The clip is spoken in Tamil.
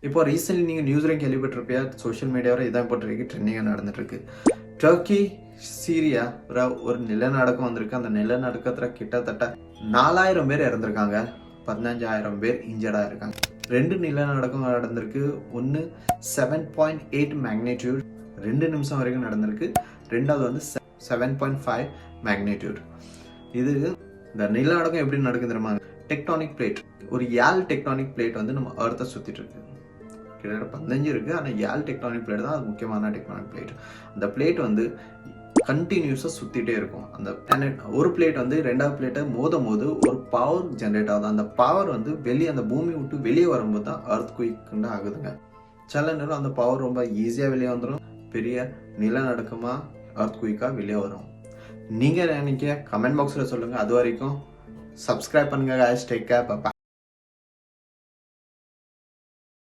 இப்போ ரீசென்ட்லி நீங்கள் நியூஸ்லையும் கேள்விப்பட்டிருப்பியா, சோஷியல் மீடியாவில் இதான் இப்போ ட்ரெண்டிங்காக நடந்துட்டுருக்கு. டர்க்கி சீரியா ஒரு நிலநடுக்கம் வந்திருக்கு. அந்த நிலநடுக்கத்தில் கிட்டத்தட்ட 4000 பேர் இறந்துருக்காங்க, 15,000 பேர் இன்ஜர்டாக இருக்காங்க. 2 நிலநடுக்கம் நடந்திருக்கு. ஒன்று 7.8 மேக்னிடியூட் 2 நிமிஷம் வரைக்கும் நடந்திருக்கு. ரெண்டாவது வந்து 7.5 மேக்னிடியூட். இது இந்த நிலநடுக்கம் எப்படி நடக்குது தெரியுமா? டெக்டானிக் பிளேட், ஒரு 7 டெக்டானிக் பிளேட் வந்து நம்ம எர்த்தை சுற்றிட்டு இருக்கு. கிட்டத்தட்ட 15 இருக்குது. ஆனால் 7 டெக்டானிக் பிளேட் தான் அது முக்கியமான டெக்டானிக் பிளேட். அந்த பிளேட் வந்து கண்டினியூஸாக சுற்றிட்டே இருக்கும். அந்த ஒரு பிளேட் வந்து ரெண்டாவது பிளேட்டை மோதும் போது ஒரு பவர் ஜென்ரேட் ஆகுது. அந்த பவர் வந்து வெளியே அந்த பூமி விட்டு வெளியே வரும்போது தான் எர்த் குயிக்குன்னு ஆகுதுங்க. சில நேரம் அந்த பவர் ரொம்ப ஈஸியாக வெளியே வந்துடும், பெரிய நிலநடுக்கமாக எர்த் குயிக்காக வெளியே வரும். நீங்கள் நினைக்க கமெண்ட் பாக்ஸில் சொல்லுங்கள். அது வரைக்கும் சப்ஸ்கிரைப் பண்ணுங்க guys. Take care. Bye.